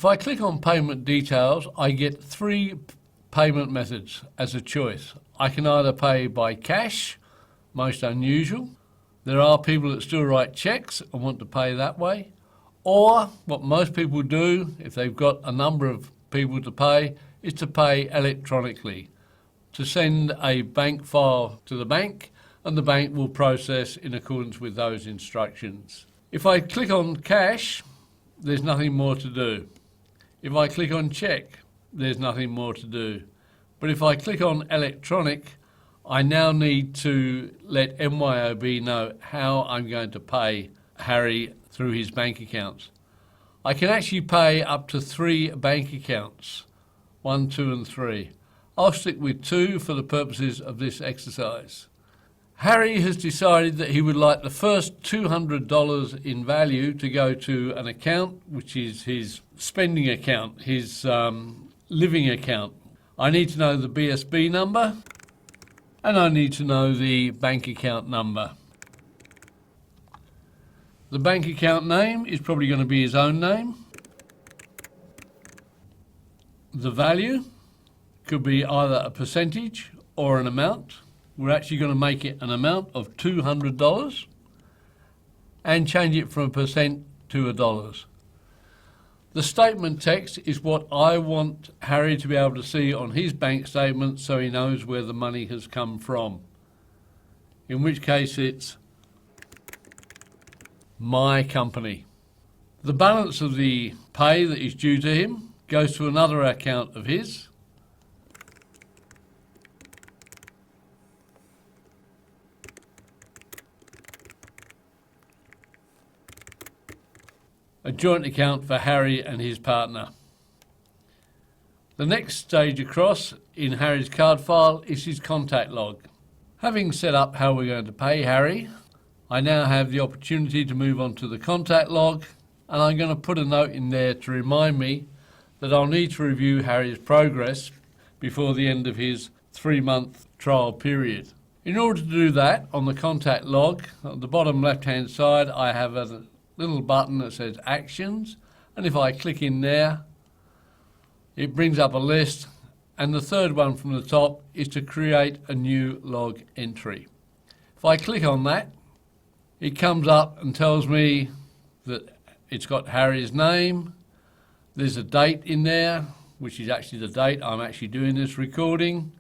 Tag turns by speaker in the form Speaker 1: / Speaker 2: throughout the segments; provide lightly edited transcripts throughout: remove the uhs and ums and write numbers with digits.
Speaker 1: If I click on payment details, I get 3 payment methods as a choice. I can either pay by cash, most unusual. There are people that still write checks and want to pay that way. Or what most people do, if they've got a number of people to pay, is to pay electronically, to send a bank file to the bank, and the bank will process in accordance with those instructions. If I click on cash, there's nothing more to do. If I click on check, there's nothing more to do. But if I click on electronic, I now need to let MYOB know how I'm going to pay Harry through his bank accounts. I can actually pay up to 3 bank accounts, 1, 2 and 3. I'll stick with 2 for the purposes of this exercise. Harry has decided that he would like the first $200 in value to go to an account which is his spending account, his living account. I need to know the BSB number and I need to know the bank account number. The bank account name is probably going to be his own name. The value could be either a percentage or an amount. We're actually going to make it an amount of $200 and change it from a percent to a dollars. The statement text is what I want Harry to be able to see on his bank statement so he knows where the money has come from. In which case it's my company. The balance of the pay that is due to him goes to another account of his. A joint account for Harry and his partner. The next stage across in Harry's card file is his contact log. Having set up how we're going to pay Harry, I now have the opportunity to move on to the contact log, and I'm going to put a note in there to remind me that I'll need to review Harry's progress before the end of his 3-month trial period. In order to do that, on the contact log, at the bottom left-hand side, I have a little button that says Actions, and if I click in there, it brings up a list, and the third one from the top is to create a new log entry. If I click on that, it comes up and tells me that it's got Harry's name. There's a date in there, which is actually the date I'm actually doing this recording.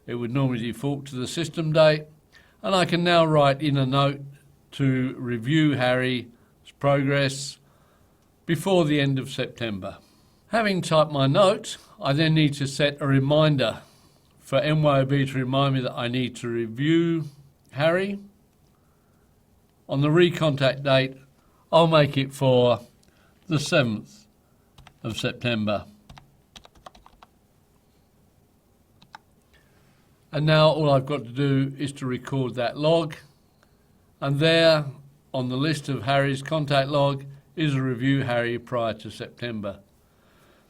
Speaker 1: It would normally default to the system date. And I can now write in a note to review Harry's progress before the end of September. Having typed my note, I then need to set a reminder for MYOB to remind me that I need to review Harry. On the recontact date, I'll make it for the 7th of September. And now all I've got to do is to record that log, and there on the list of Harry's contact log is a review Harry prior to September.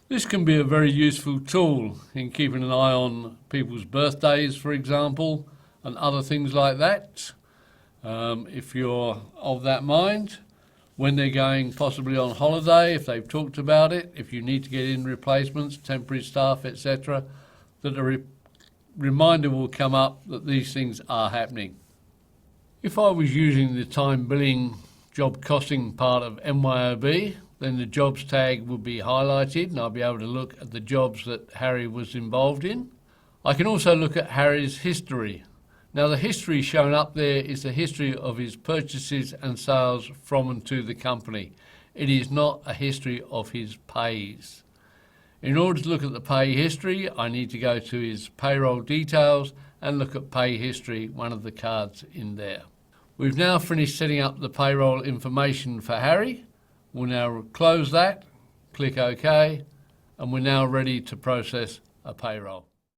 Speaker 1: This can be a very useful tool in keeping an eye on people's birthdays, for example, and other things like that. If you're of that mind, when they're going possibly on holiday, if they've talked about it, if you need to get in replacements, temporary staff, etc., that a reminder will come up that these things are happening. If I was using the time billing job costing part of MYOB, then the jobs tag will be highlighted and I'll be able to look at the jobs that Harry was involved in. I can also look at Harry's history. Now the history shown up there is the history of his purchases and sales from and to the company. It is not a history of his pays. In order to look at the pay history, I need to go to his payroll details and look at pay history, one of the cards in there. We've now finished setting up the payroll information for Harry. We'll now close that, click OK, and we're now ready to process a payroll.